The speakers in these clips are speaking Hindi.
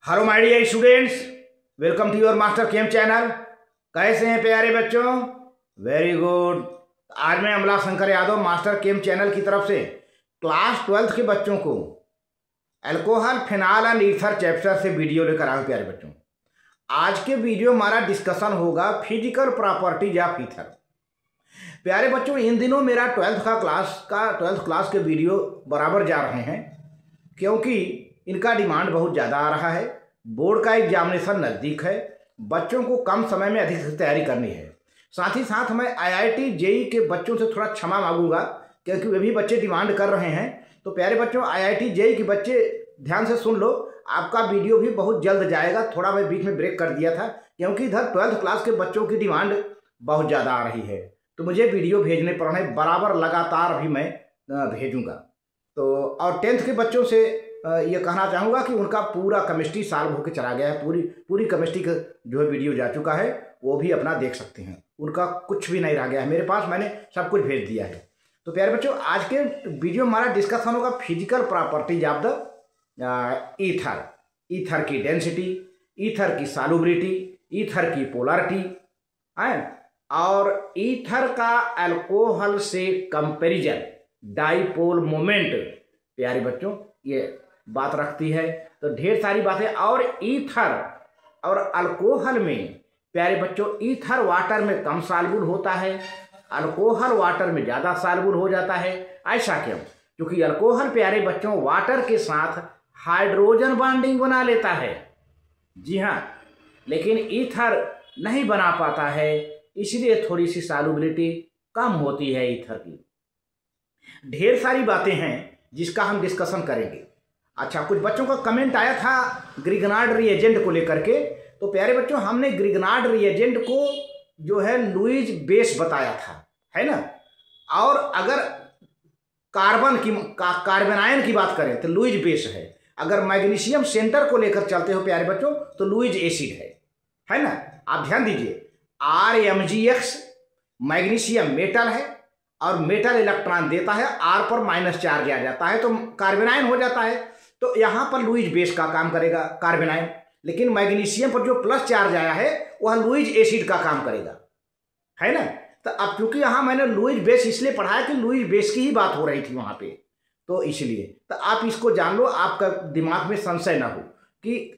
Hello my dear students, welcome to your master chem channel. कैसे हैं प्यारे बच्चों? Very good. आज मैं Amla Shankar Yadav master chem channel की तरफ से क्लास 12th के बच्चों को alcohol, phenol and ether chapter से वीडियो लेकर आए। प्यारे बच्चों, आज के वीडियो हमारा डिस्कशन होगा फिजिकल प्रॉपर्टीज ऑफ ईथर। प्यारे बच्चों, इन दिनों मेरा 12th क्लास के वीडियो बराबर जा रहे हैं क्योंकि इनका डिमांड बहुत ज़्यादा आ रहा है। बोर्ड का एग्जामिनेशन नज़दीक है, बच्चों को कम समय में अधिक से तैयारी करनी है। साथ ही साथ मैं IIT JEE के बच्चों से थोड़ा क्षमा मांगूंगा क्योंकि वे भी बच्चे डिमांड कर रहे हैं। तो प्यारे बच्चों, IIT JEE के बच्चे ध्यान से सुन लो, आपका वीडियो भी बहुत जल्द जाएगा। थोड़ा मैं बीच में ब्रेक कर दिया था क्योंकि इधर 12th क्लास के बच्चों की डिमांड बहुत ज़्यादा आ रही है, तो मुझे वीडियो भेजने पड़ने बराबर लगातार अभी मैं भेजूँगा। तो और 10th के बच्चों से ये कहना चाहूँगा कि उनका पूरा केमिस्ट्री सॉल्व होकर चला गया है। पूरी केमिस्ट्री का जो है वीडियो जा चुका है, वो भी अपना देख सकते हैं। उनका कुछ भी नहीं रह गया है मेरे पास, मैंने सब कुछ भेज दिया है। तो प्यारे बच्चों, आज के वीडियो हमारा डिस्कशन होगा physical properties of the ether. Ether की डेंसिटी, ईथर की सॉल्युबिलिटी, ईथर की पोलरिटी और ईथर का अल्कोहल से कंपैरिजन, डाइपोल मोमेंट। प्यारे बच्चों, ये बात रखती है। तो ढेर सारी बातें। और ईथर और अल्कोहल में प्यारे बच्चों, ईथर वाटर में कम सॉल्युबल होता है, अल्कोहल वाटर में ज़्यादा सॉल्युबल हो जाता है। ऐसा क्यों? क्योंकि अल्कोहल प्यारे बच्चों वाटर के साथ हाइड्रोजन बॉन्डिंग बना लेता है। जी हाँ, लेकिन ईथर नहीं बना पाता है, इसलिए थोड़ी सी सॉल्युबिलिटी कम होती है ईथर की। ढेर सारी बातें हैं जिसका हम डिस्कशन करेंगे। अच्छा, कुछ बच्चों का कमेंट आया था ग्रिग्नार्ड रिएजेंट को लेकर के। तो प्यारे बच्चों, हमने ग्रिग्नार्ड रिएजेंट को जो है लुईज बेस बताया था, है ना। और अगर कार्बनायन की बात करें तो लुईज बेस है। अगर मैग्नीशियम सेंटर को लेकर चलते हो प्यारे बच्चों तो लुईज एसिड है ना। आप ध्यान दीजिए, RMgX मैग्नीशियम मेटल है और मेटल इलेक्ट्रॉन देता है, R पर माइनस चार्ज आ जाता है तो कार्बेनाइन हो जाता है। तो यहाँ पर लुईज बेस का काम करेगा कार्बेनाइन, लेकिन मैग्नीशियम पर जो प्लस चार्ज आया है वह लुईज एसिड का काम करेगा, है ना। तो अब चूंकि यहाँ मैंने लुईज बेस इसलिए पढ़ाया कि लुईज बेस की ही बात हो रही थी वहाँ पे, तो इसलिए तो आप इसको जान लो, आपका दिमाग में संशय ना हो कि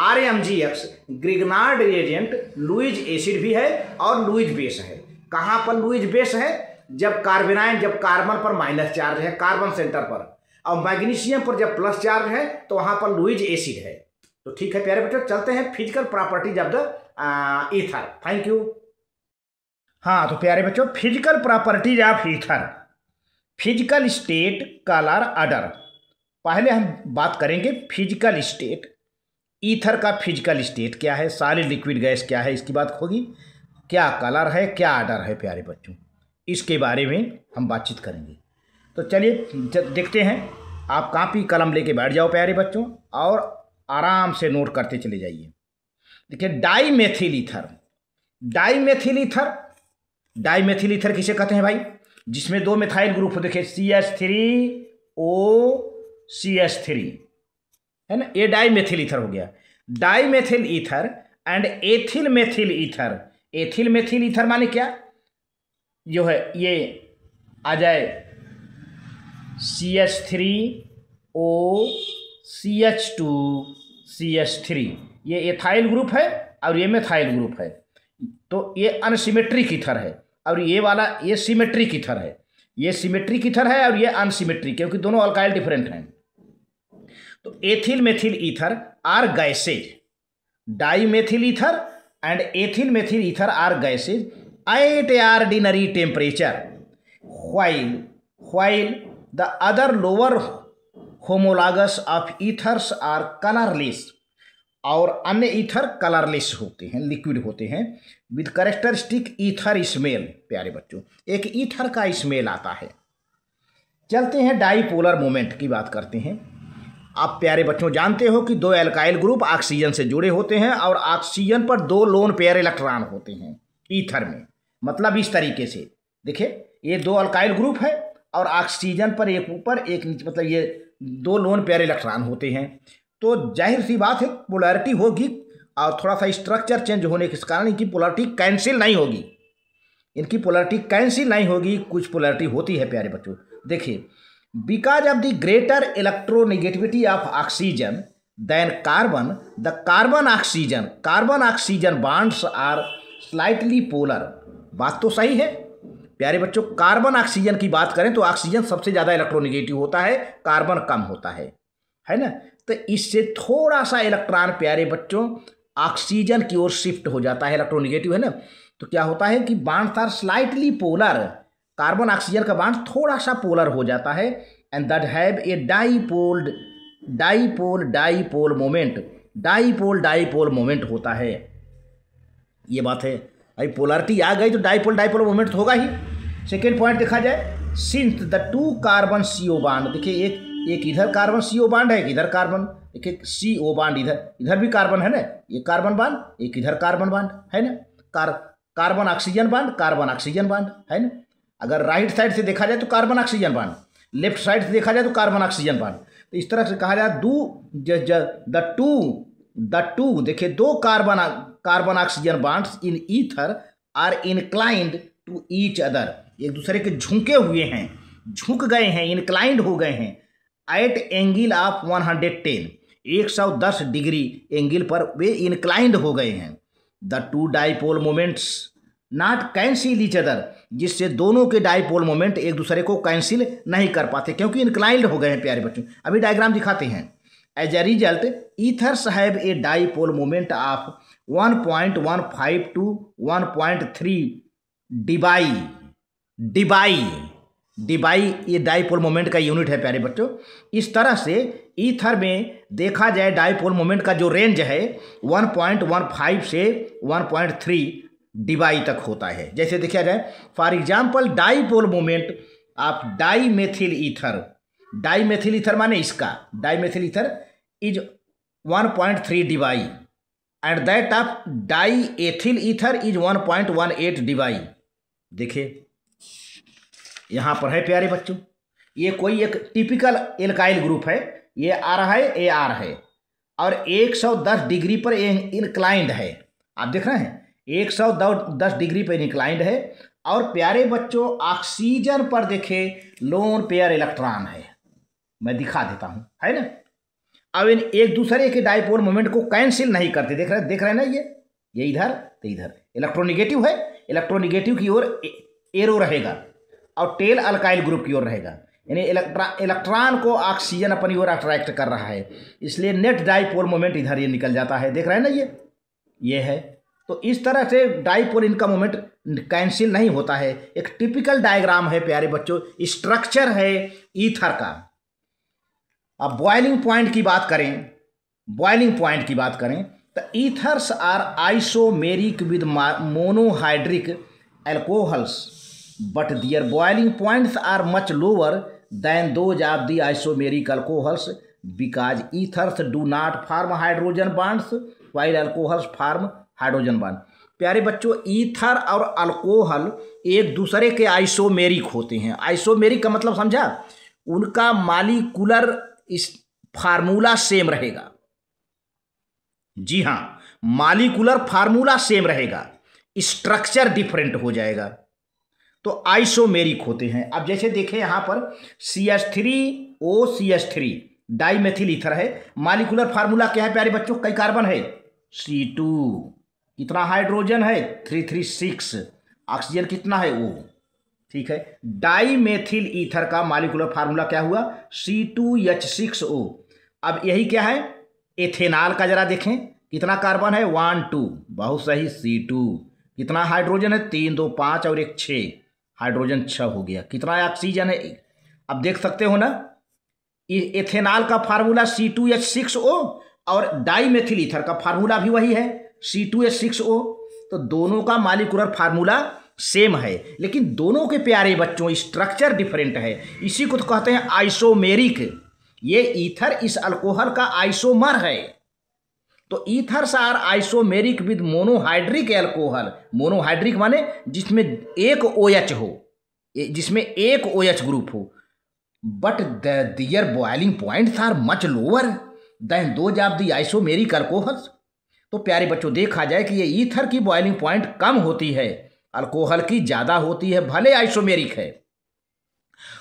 RMgX Grignard reagent Louise acid भी है और लुईज बेस है। कहाँ पर लुईज बेस है? जब कार्बन पर माइनस चार्ज है कार्बन सेंटर पर, और मैग्नीशियम पर जब प्लस चार्ज है तो वहां पर लुईज एसिड है। तो ठीक है प्यारे बच्चों, चलते हैं physical properties of the ether. Thank you. हाँ, तो प्यारे बच्चों, physical properties of ether, physical state, colour, order. पहले हम बात करेंगे फिजिकल स्टेट। ईथर का फिजिकल स्टेट क्या है, सॉलिड लिक्विड गैस क्या है, इसकी बात होगी। क्या कलर है, क्या ऑर्डर है प्यारे बच्चों, इसके बारे में हम बातचीत करेंगे। तो चलिए देखते हैं। आप कापी कलम लेके बैठ जाओ प्यारे बच्चों और आराम से नोट करते चले जाइए। देखिए, डाईमेथिल ईथर। डाईमेथिल ईथर किसे कहते हैं भाई? जिसमें दो मिथाइल ग्रुप हो। देखिए, CH3OCH3 है ना, ये डाईमेथिल ईथर हो गया। Dimethyl ether and ethyl methyl ether. Ethyl methyl ether माने क्या? जो है ये आ जाए CH3OCH2CH3, ये एथाइल ग्रुप है और ये मेथाइल ग्रुप है। तो ये अनसिमेट्रिक ईथर है और ये वाला ये सिमेट्रिक ईथर है। ये सिमेट्रिक ईथर है और ये अनसिमेट्रिक, क्योंकि दोनों अल्काइल डिफरेंट हैं। तो ethyl methyl ether are gases, dimethyl ether and ethyl methyl ether are gases at ordinary temperature, while the other lower homologus of ethers are colorless, और अन्य ईथर कलरलेस होते हैं, लिक्विड होते हैं, विद कैरेक्टरिस्टिक ईथर स्मेल। प्यारे बच्चों, एक ईथर का स्मेल आता है। चलते हैं डाईपोलर मोमेंट की बात करते हैं। आप प्यारे बच्चों जानते हो कि दो एल्काइल ग्रुप ऑक्सीजन से जुड़े होते हैं और ऑक्सीजन पर दो लोन पेयर इलेक्ट्रॉन होते हैं ईथर में। मतलब इस तरीके से देखिए, ये दो अल्काइल ग्रुप है और ऑक्सीजन पर एक ऊपर एक नीचे, मतलब ये दो लोन पेयर इलेक्ट्रॉन होते हैं। तो जाहिर सी बात है पोलैरिटी होगी, और थोड़ा सा स्ट्रक्चर चेंज होने के कारण इनकी पोलैरिटी कैंसिल नहीं होगी, इनकी पोलैरिटी कैंसिल नहीं होगी। कुछ पोलैरिटी होती है प्यारे बच्चों। देखिए, because of the greater electronegativity of oxygen then carbon, the carbon oxygen bonds are slightly polar. बात तो सही है प्यारे बच्चों। कार्बन ऑक्सीजन की बात करें तो ऑक्सीजन सबसे ज़्यादा इलेक्ट्रोनेगेटिव होता है, कार्बन कम होता है ना। तो इससे थोड़ा सा इलेक्ट्रॉन प्यारे बच्चों ऑक्सीजन की ओर शिफ्ट हो जाता है, इलेक्ट्रोनेगेटिव है ना। तो क्या होता है कि bonds are slightly polar, carbon oxygen का बॉन्ड थोड़ा सा पोलर हो जाता है, and that have a dipole moment होता है। ये बात है भाई, पोलैरिटी आ गई तो डाईपोल मोमेंट होगा ही। सेकेंड पॉइंट देखा जाए, since the two carbon CO bond, देखिए एक इधर कार्बन CO बॉन्ड है, एक इधर कार्बन, देखिए CO बॉन्ड इधर भी कार्बन है ना, ये कार्बन बॉन्ड, एक इधर कार्बन बॉन्ड है ना, कार्बन ऑक्सीजन बॉन्ड है ना। अगर राइट साइड से देखा जाए तो carbon oxygen bond, left side से देखा जाए तो कार्बन ऑक्सीजन बॉन्ड। तो इस तरह से कहा जाए द टू देखिए दो carbon oxygen bonds in ether are inclined to each other, एक दूसरे के झुक गए हैं, इंक्लाइंड हो गए हैं, at angle of 110 degree angle पर वे इंक्लाइंड हो गए हैं। The two dipole moments not cancel each other, जिससे दोनों के डाईपोल मोमेंट एक दूसरे को कैंसिल नहीं कर पाते, क्योंकि इंक्लाइंड हो गए हैं प्यारे बच्चों। अभी डायग्राम दिखाते हैं। As a result ethers have a dipole moment of 1.15 to 1.3 debye ये डाईपोल मोमेंट का यूनिट है प्यारे बच्चों। इस तरह से ईथर में देखा जाए डाईपोल मोमेंट का जो रेंज है 1.15 से 1.3 डिबाई तक होता है। जैसे देखा जाए for example dipole moment of dimethyl ether माने इसका dimethyl ether is 1.3 debye and that of diethyl ether is 1.18 debye. देखिए यहाँ पर है प्यारे बच्चों, ये कोई एक टिपिकल एल्काइल ग्रुप है, ये आ रहा है AR है और 110 डिग्री पर इंक्लाइंड है। आप देख रहे हैं 110 डिग्री पर इंक्लाइंड है, और प्यारे बच्चों ऑक्सीजन पर देखे लोन पेयर इलेक्ट्रॉन है, मैं दिखा देता हूँ, है ना। अब इन एक दूसरे के डाईपोल मोमेंट को कैंसिल नहीं करते, देख रहे हैं ना, ये इधर तो इधर इलेक्ट्रोनेगेटिव है, इलेक्ट्रोनेगेटिव की ओर एरो रहेगा और टेल अल्काइल ग्रुप की ओर रहेगा, यानी इलेक्ट्रॉन को ऑक्सीजन अपनी ओर अट्रैक्ट कर रहा है, इसलिए नेट डाईपोल मोमेंट इधर ये निकल जाता है। देख रहे हैं ना, ये है। तो इस तरह से डाईपोल इनका मोमेंट कैंसिल नहीं होता है। एक टिपिकल डायग्राम है प्यारे बच्चों, स्ट्रक्चर है ईथर का। अब बॉइलिंग पॉइंट की बात करें तो ethers are isomeric with monohydric alcohols but their boiling points are much lower than those of the isomeric alcohols because ethers do not form hydrogen bonds while alcohols form hydrogen bond. प्यारे बच्चों ईथर और अल्कोहल एक दूसरे के आइसोमेरिक होते हैं। आइसोमेरिक का मतलब समझा, उनका मालिकुलर इस फार्मूला सेम रहेगा। जी हाँ, मालिकुलर फार्मूला सेम रहेगा, स्ट्रक्चर डिफरेंट हो जाएगा, तो आइसोमेरिक होते हैं। अब जैसे देखें यहाँ पर CH3OCH3 डाईमेथिल ईथर है, मालिकुलर फार्मूला क्या है प्यारे बच्चों, कई कार्बन है C2, कितना हाइड्रोजन है 336, ऑक्सीजन कितना है O, ठीक है। डाईमेथिल ईथर का मालिकुलर फार्मूला क्या हुआ C2H6O। अब यही क्या है एथेनॉल का, जरा देखें कितना कार्बन है 1 2, बहुत सही C2, कितना हाइड्रोजन है 3 2 5 और 1 6, हाइड्रोजन 6 हो गया, कितना ऑक्सीजन है। अब देख सकते हो ना, एथेनॉल का फार्मूला C2H6O और डाईमेथिल ईथर का फार्मूला भी वही है C2H6O, तो दोनों का मालिकुलर फार्मूला सेम है, लेकिन दोनों के प्यारे बच्चों स्ट्रक्चर डिफरेंट है। इसी को तो कहते हैं आइसोमेरिक। ये ईथर इस अल्कोहल का आइसोमर है, तो ethers are isomeric with monohydric alcohol. Monohydric माने जिसमें एक OH हो, जिसमें एक OH ग्रुप हो, but their boiling points are much lower, then those of the isomeric alcohols. तो प्यारे बच्चों देखा जाए कि ये ईथर की बॉइलिंग पॉइंट कम होती है, अल्कोहल की ज़्यादा होती है, भले आइसोमेरिक है।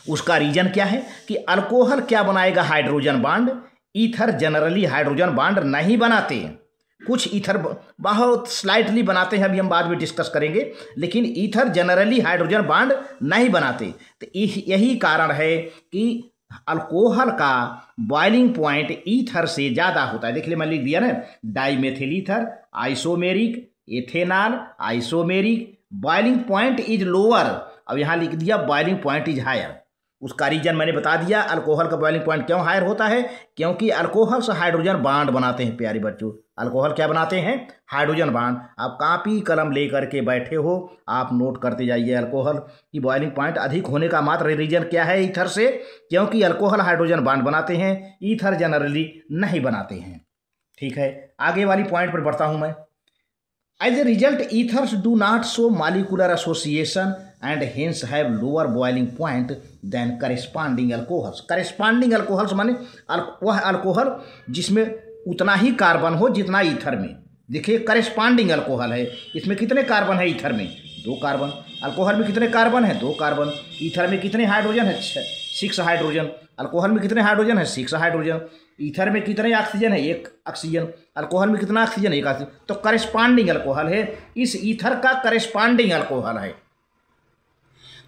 उसका रीजन क्या है कि अल्कोहल क्या बनाएगा, hydrogen bond. Ether generally hydrogen bond नहीं बनाते हैं, कुछ ईथर बहुत स्लाइटली बनाते हैं, अभी हम बाद में डिस्कस करेंगे, लेकिन ईथर जनरली हाइड्रोजन बॉन्ड नहीं बनाते। तो यही कारण है कि अल्कोहल का बॉइलिंग पॉइंट ईथर से ज़्यादा होता है। देख लिए मैंने लिख दिया ना, dimethyl ether isomeric, ethanol isomeric, boiling point is lower. अब यहाँ लिख दिया बॉइलिंग पॉइंट इज हायर। उसका रीजन मैंने बता दिया, अल्कोहल का बॉइलिंग पॉइंट क्यों हायर होता है, क्योंकि अल्कोहल से हाइड्रोजन बॉन्ड बनाते हैं। प्यारे बच्चों अल्कोहल क्या बनाते हैं, हाइड्रोजन बॉन्ड। आप कॉपी कलम लेकर के बैठे हो, आप नोट करते जाइए। अल्कोहल की बॉइलिंग पॉइंट अधिक होने का मात्र रीजन क्या है ईथर से, क्योंकि अल्कोहल हाइड्रोजन बॉन्ड बनाते हैं, ईथर जनरली नहीं बनाते हैं। ठीक है, आगे वाली पॉइंट पर बढ़ता हूँ मैं। As a result, ethers do not show molecular association and hence have lower boiling point than corresponding alcohols. Corresponding alcohols माने वह अल्कोहल जिसमें उतना ही कार्बन हो जितना ईथर में। देखिए करेस्पॉन्डिंग अल्कोहल है, इसमें कितने कार्बन है ईथर में, 2 कार्बन। अल्कोहल में कितने कार्बन है, 2 कार्बन। ईथर में कितने हाइड्रोजन है, 6 हाइड्रोजन। अल्कोहल में कितने हाइड्रोजन है, 6 हाइड्रोजन। ईथर में कितने ऑक्सीजन है, 1 ऑक्सीजन। अल्कोहल में कितना ऑक्सीजन है, 1 ऑक्सीजन। तो करेस्पॉन्डिंग अल्कोहल है, इस ईथर का करेस्पॉन्डिंग अल्कोहल है।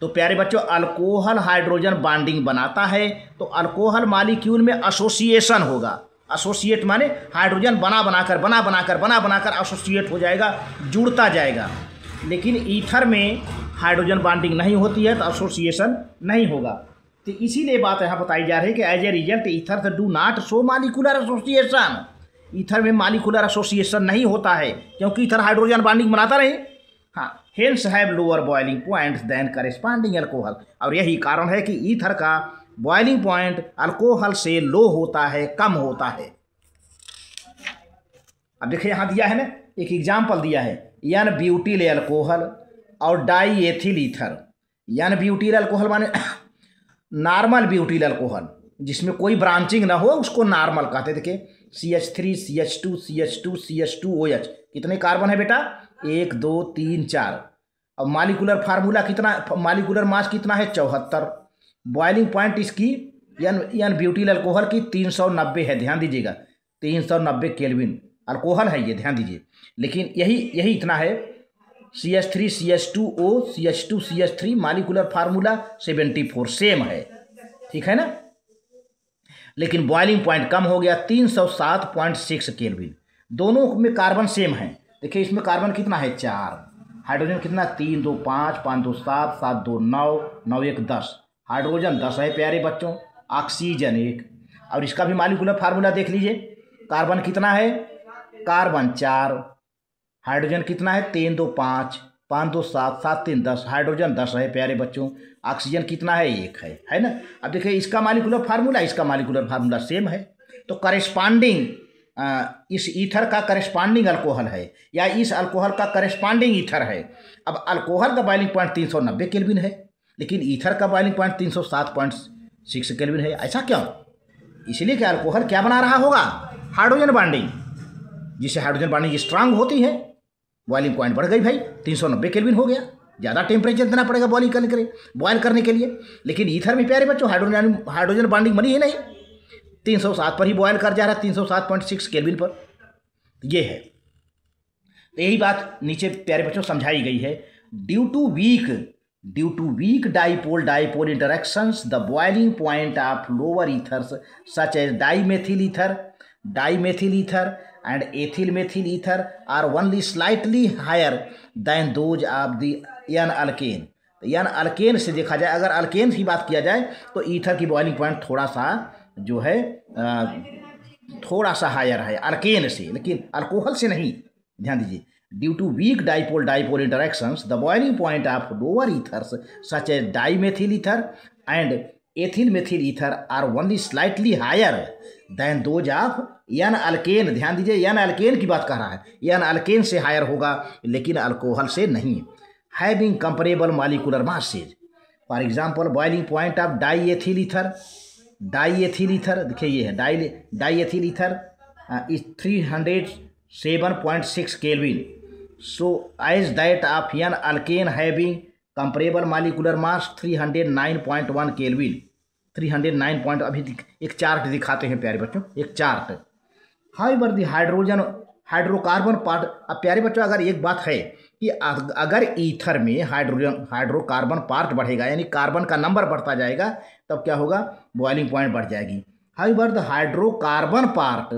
तो प्यारे बच्चों अल्कोहल हाइड्रोजन बॉन्डिंग बनाता है, तो अल्कोहल मॉलिक्यूल में एसोसिएशन होगा। एसोसिएट माने हाइड्रोजन बना बनाकर एसोसिएट हो जाएगा, जुड़ता जाएगा। लेकिन ईथर में हाइड्रोजन बॉन्डिंग नहीं होती है, तो एसोसिएशन नहीं होगा। तो इसीलिए बात यहाँ बताई जा रही है कि as a result ether do not show molecular association. Ether में मॉलिक्यूलर एसोसिएशन नहीं होता है, क्योंकि ईथर हाइड्रोजन बॉन्डिंग बनाता नहीं। हाँ, hence have lower boiling points then corresponding alcohol. और यही कारण है कि ईथर का बॉइलिंग पॉइंट अल्कोहल से लो होता है, कम होता है। अब देखिए यहाँ दिया है ना, एक एग्जाम्पल दिया है, एन ब्यूटिल अल्कोहल और diethyl ether. N butyl alcohol माने नॉर्मल ब्यूटिल अल्कोहल, जिसमें कोई ब्रांचिंग ना हो, उसको नॉर्मल कहते। देखिए CH3 CH2 CH2 CH2OH, कितने कार्बन है बेटा, 1 2 3 4। अब मॉलिक्यूलर फार्मूला कितना, मॉलिक्यूलर मास कितना है, 74। बॉइलिंग पॉइंट इसकी एन ब्यूटिल अल्कोहल की 390 है, ध्यान दीजिएगा, 390 केल्विन अल्कोहल है ये, ध्यान दीजिए। लेकिन यही इतना है, CH3 CH2O CH2 CH3, molecular formula 74 same है, ठीक है ना। लेकिन बॉइलिंग पॉइंट कम हो गया, 307.6 केल्विन। दोनों में कार्बन सेम है। देखिए इसमें कार्बन कितना है, 4। हाइड्रोजन कितना, 3 2 5 5 2 7 7 2 9 9 1 10। हाइड्रोजन 10 है प्यारे बच्चों, ऑक्सीजन 1। और इसका भी मॉलिक्यूलर फार्मूला देख लीजिए, कार्बन कितना है, कार्बन 4, हाइड्रोजन कितना है, 3 2 5 5 2 7 7 3 10। हाइड्रोजन 10 है प्यारे बच्चों, ऑक्सीजन कितना है, 1 है ना। अब देखिए इसका मॉलिक्यूलर फार्मूला, इसका मॉलिक्यूलर फार्मूला सेम है। तो करेस्पॉन्डिंग इस ईथर का करेस्पॉन्डिंग अल्कोहल है, या इस अल्कोहल का करेस्पॉन्डिंग ईथर है। अब अल्कोहल का बॉइलिंग पॉइंट 390 केल्विन है, लेकिन ईथर का बॉइलिंग पॉइंट 307.6 केल्विन है। ऐसा क्यों, इसलिए कि अल्कोहल क्या बना रहा होगा, हाइड्रोजन बॉन्डिंग, जिससे हाइड्रोजन बॉन्डिंग स्ट्रांग होती है। बॉइलिंग पॉइंट बढ़ गई भाई, 390 केल्विन हो गया, ज़्यादा टेम्परेचर देना पड़ेगा बॉइल करने के लिए। लेकिन ईथर में प्यारे बच्चों हाइड्रोजन बॉन्डिंग बनी ही नहीं, 307 पर ही बॉयल कर जा रहा है, 307.6 केल्विन पर। ये है, तो यही बात नीचे प्यारे बच्चों समझाई गई है। Due to weak dipole interactions the boiling point of lower ethers such as dimethyl ether and ethyl methyl ether are only slightly higher than those of the n alkane। n alkane से देखा जाए, अगर अल्केन की बात किया जाए तो ईथर की बॉइलिंग पॉइंट थोड़ा सा जो है थोड़ा सा हायर है अल्केन से, लेकिन अल्कोहल से नहीं, ध्यान दीजिए। Due to weak dipole interactions the boiling point of lower ethers such as dimethyl ether and ethyl methyl ether are only slightly higher than those of N alkane. ध्यान दीजिए, एन अल्केन की बात कर रहा है, एन अल्केन से हायर होगा, लेकिन अल्कोहल से नहीं। Having comparable molecular masses, for example boiling point of diethyl ether diethyl ether, देखिए ये है diethyl ether is 307.6 Kelvin. So as that of N alkane having comparable molecular mass 309.1 Kelvin. 309 point, अभी एक चार्ट दिखाते हैं प्यारे बच्चों, एक chart. However the hydrocarbon part. अब प्यारे बच्चों अगर एक बात है कि अगर ईथर में हाइड्रोकार्बन पार्ट बढ़ेगा यानी कार्बन का नंबर बढ़ता जाएगा तब क्या होगा, बॉइलिंग पॉइंट बढ़ जाएगी। However the hydrocarbon part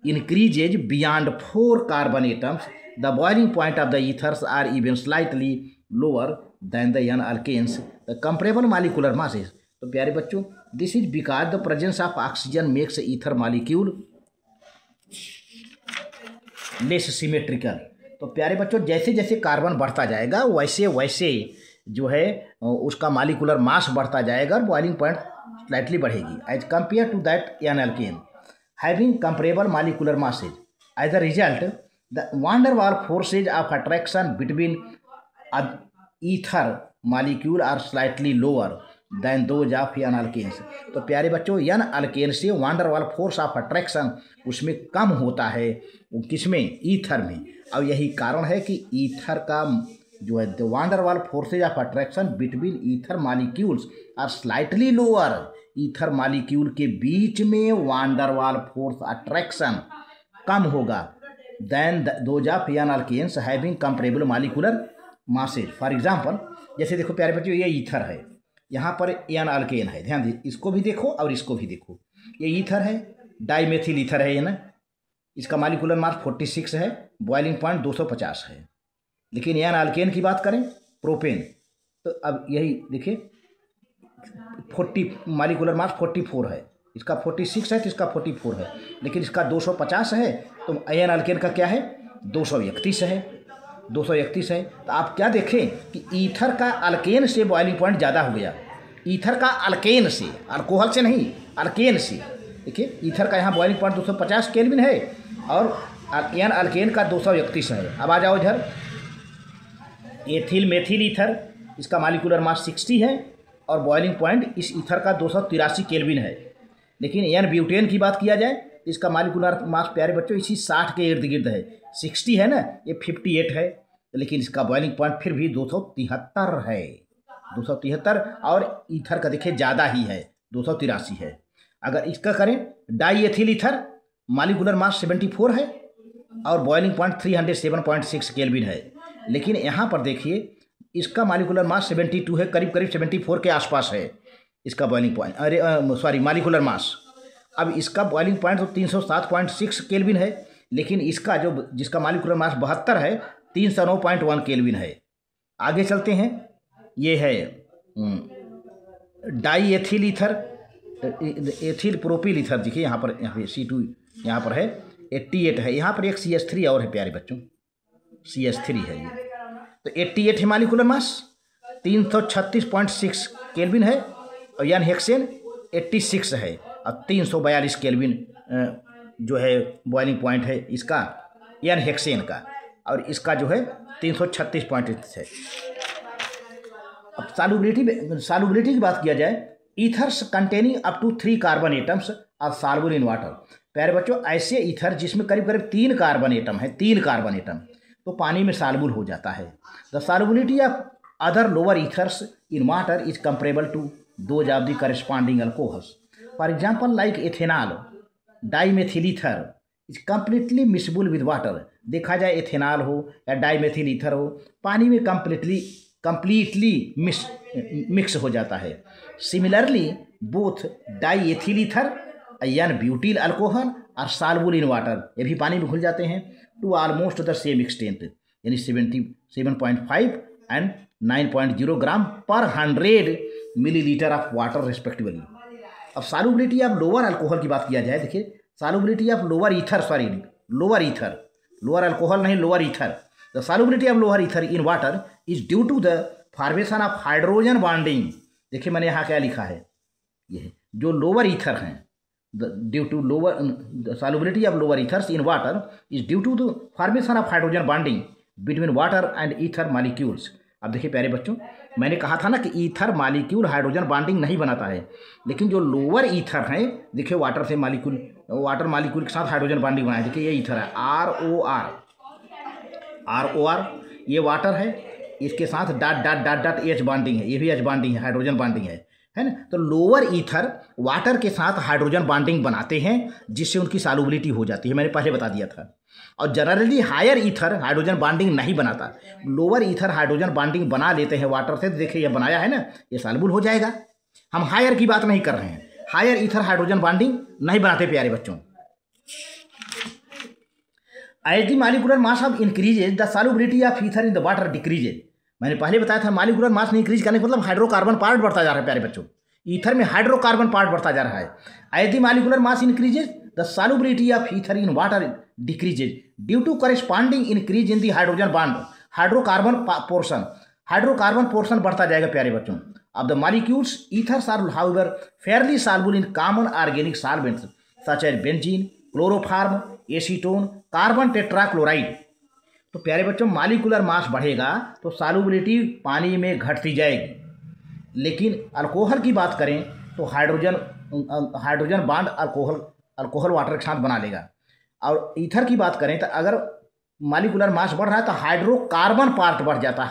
increases beyond 4 carbon atoms, the boiling point of the ethers are even slightly lower than the N alkanes the comparable molecular masses. तो प्यारे बच्चों this is because the presence of oxygen makes ether molecule less symmetrical. तो प्यारे बच्चों जैसे जैसे कार्बन बढ़ता जाएगा वैसे वैसे जो है उसका मॉलिक्यूलर मास बढ़ता जाएगा और बॉइलिंग पॉइंट स्लाइटली बढ़ेगी as compare to that N alkane having comparable molecular masses. As a result the van der Waals forces of attraction between ether molecule are slightly lower than those of N alkanes. तो प्यारे बच्चों एन अल्केन से van der Waals force of attraction उसमें कम होता है, किसमें, ईथर में। और यही कारण है कि ईथर का जो है the van der Waals forces of attraction between ether molecules are slightly lower. Ether molecule के बीच में वांडर वाल फोर्स अट्रैक्शन कम होगा than those of N alkanes having comparable molecular masses. For example जैसे देखो प्यारे बच्चों ये ईथर है, यहाँ पर एन अल्केन है, ध्यान दीजिए, इसको भी देखो और इसको भी देखो। ये ईथर है, डाइमेथिल ईथर है ये ना, इसका मॉलिक्यूलर मास 46 है, बॉइलिंग पॉइंट 250 है। लेकिन एन अल्केन की बात करें, प्रोपेन, तो अब यही देखिए 40 मॉलिक्यूलर मास 44 है, इसका 46 है तो इसका 44 है, लेकिन इसका 250 है तो एन अल्केन का क्या है 231 है, 231 है। तो आप क्या देखें कि ईथर का अल्केन से बॉइलिंग पॉइंट ज़्यादा हो गया, ईथर का अल्केन से, अल्कोहल से नहीं, अल्केन से। देखिए ईथर का यहाँ बॉइलिंग पॉइंट 250 केल्विन है और एन अल्केन का 231 है। अब आ जाओ इधर एथिल मेथिल ईथर, इसका मॉलिक्यूलर मास 60 है और बॉइलिंग पॉइंट इस ईथर का 283 केल्विन है। लेकिन एन ब्यूटेन की बात किया जाए इसका मॉलिक्यूलर मास प्यारे बच्चों इसी 60 के इर्द गिर्द है, 60 है ना, ये 58 है, लेकिन इसका बॉइलिंग पॉइंट फिर भी 273 है, 273। और ईथर का देखिए ज़्यादा ही है, 283 है। अगर इसका करें die ethyl ether, molecular mass 74 है और बॉइलिंग पॉइंट 307.6 केल्विन है। लेकिन यहाँ पर देखिए इसका मॉलिक्यूलर मास 72 है, करीब करीब 74 के आसपास है इसका बॉइलिंग पॉइंट, अरे सॉरी मॉलिक्यूलर मास। अब इसका बॉइलिंग पॉइंट तो 307.6 केल्विन है, लेकिन इसका जिसका मॉलिक्यूलर मास 72 है 309.1 केल्विन है। आगे चलते हैं, ये है diethyl ether, ethyl propyl ether, देखिए यहाँ पर C2 यहाँ पर है 88 है, यहाँ पर एक CH3 और है प्यारे बच्चों, CH3 है ये, तो 88 है मॉलिक्यूलर मास, 336.6 केल्विन है। और यान हेक्सेन 86 है और 342 केल्विन जो है बॉइलिंग पॉइंट है इसका यान हेक्सेन का, और इसका जो है 336.6 है। अब सॉल्युबिलिटी की बात किया जाए, ethers containing up to 3 carbon atoms are soluble in water. प्यारे बच्चों ऐसे ईथर जिसमें करीब करीब 3 कार्बन एटम है, 3 कार्बन एटम, तो पानी में सॉल्युबल हो जाता है। The solubility of other lower ethers in water is comparable to those of the corresponding alcohols. For example like ethanol, dimethyl ether is completely miscible with water. देखा जाए एथेनॉल हो या डाइमेथिल ईथर हो, पानी में कम्प्लीटली मिक्स हो जाता है। Similarly both diethyl ether यान ब्यूटिल अल्कोहल और सॉल्युबल इन वाटर, ये भी पानी में घुल जाते हैं to almost the same extent, यानी 77.5 and 9.0 gram per 100 millilitre of water respectively. अब सॉल्युबिलिटी ऑफ लोअर अल्कोहल की बात किया जाए, देखिए solubility of lower ether, sorry lower ether, lower alcohol नहीं lower ether. The solubility of lower ether in water is due to the formation of hydrogen bonding. देखिए मैंने यहाँ क्या लिखा है, ये जो लोअर ईथर हैं, due to lower solubility of lower ethers in water is due to the formation of hydrogen bonding between water and ether molecules अब देखिए प्यारे बच्चों, मैंने कहा था ना कि ईथर मालिक्यूल हाइड्रोजन बॉन्डिंग नहीं बनाता है, लेकिन जो लोअर ईथर है, देखिए वाटर से मालिक्यूल, वाटर मालिक्यूल के साथ हाइड्रोजन बॉन्डिंग बनाया। देखिए ये ईथर है, ROR, ये वाटर है, इसके साथ dot dot dot dot H bonding है, ये भी H बॉन्डिंग है, हाइड्रोजन बॉन्डिंग है ना। तो लोअर ईथर वाटर के साथ हाइड्रोजन बॉन्डिंग बनाते हैं, जिससे उनकी सॉल्युबिलिटी हो जाती है, मैंने पहले बता दिया था। और generally higher ether hydrogen bonding नहीं बनाता, लोअर ईथर हाइड्रोजन बॉन्डिंग बना लेते हैं वाटर से। तो देखिए ये बनाया है ना, ये सॉल्युबल हो जाएगा। हम हायर की बात नहीं कर रहे हैं, हायर ईथर हाइड्रोजन बॉन्डिंग नहीं बनाते प्यारे बच्चों। As the molecular mass of increases the solubility of ether in the water decreases. मैंने पहले बताया था मॉलिक्यूलर मास में इंक्रीज करने का मतलब हाइड्रोकार्बन पार्ट बढ़ता जा रहा है प्यारे बच्चों, ईथर में हाइड्रोकार्बन पार्ट बढ़ता जा रहा है। As the molecular mass increases the solubility of ether in water decreases due to corresponding increase in the hydrogen bond. Hydrocarbon portion बढ़ता जाएगा प्यारे बच्चों। अब the molecules ethers are however fairly soluble in common organic solvents such as benzene, chloroform, acetone, carbon tetrachloride. तो प्यारे बच्चों, मॉलिक्यूलर मास बढ़ेगा तो सॉल्युबिलिटी पानी में घटती जाएगी। लेकिन अल्कोहल की बात करें तो हाइड्रोजन बॉन्ड अल्कोहल वाटर के साथ बना लेगा। और ईथर की बात करें तो अगर मॉलिक्यूलर मास बढ़ रहा है तो हाइड्रोकार्बन पार्ट बढ़ जाता है।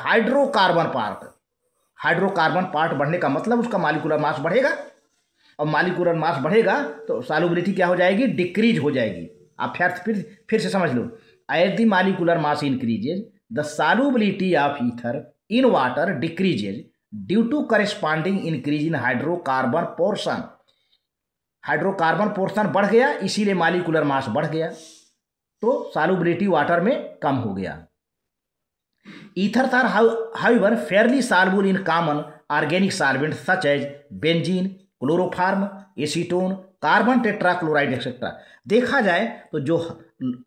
हाइड्रोकार्बन पार्ट बढ़ने का मतलब उसका मॉलिक्यूलर मास बढ़ेगा, और मॉलिक्यूलर मास बढ़ेगा तो सॉल्युबिलिटी क्या हो जाएगी, डिक्रीज हो जाएगी। आप फिर से समझ लो, as the molecular mass increases the solubility of ether in water decreases due to corresponding increase in hydrocarbon portion. Hydrocarbon portion बढ़ गया, इसीलिए मॉलिक्यूलर मास बढ़ गया, तो सॉल्युबिलिटी वाटर में कम हो गया। Ethers are however fairly soluble in common organic solvents such as benzene, chloroform, acetone, carbon tetrachloride etcetera. देखा जाए तो जो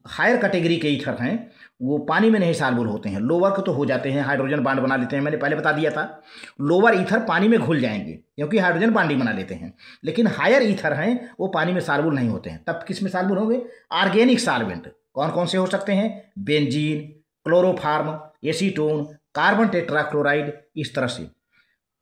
हायर कैटेगरी के ईथर हैं वो पानी में नहीं सॉल्युबल होते हैं, लोअर के तो हो जाते हैं, हाइड्रोजन बॉन्ड बना लेते हैं, मैंने पहले बता दिया था। लोअर ईथर पानी में घुल जाएंगे क्योंकि हाइड्रोजन बॉन्डिंग बना लेते हैं, लेकिन हायर ईथर हैं वो पानी में सॉल्युबल नहीं होते हैं। तब किस में सॉल्युबल होंगे, ऑर्गेनिक सॉल्वेंट। कौन कौन से हो सकते हैं, benzene, chloroform, acetone, carbon tetrachloride, इस तरह से।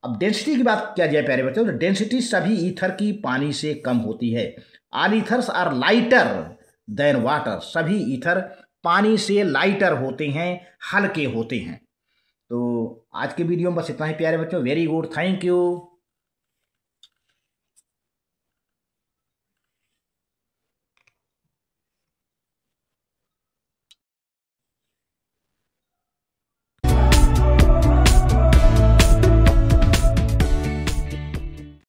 अब डेंसिटी की बात किया जाए प्यारे बच्चों, तो डेंसिटी सभी ईथर की पानी से कम होती है। All ethers are lighter than water. सभी ईथर पानी से लाइटर होते हैं, हल्के होते हैं। तो आज के वीडियो में बस इतना ही प्यारे बच्चों। Very good, thank you.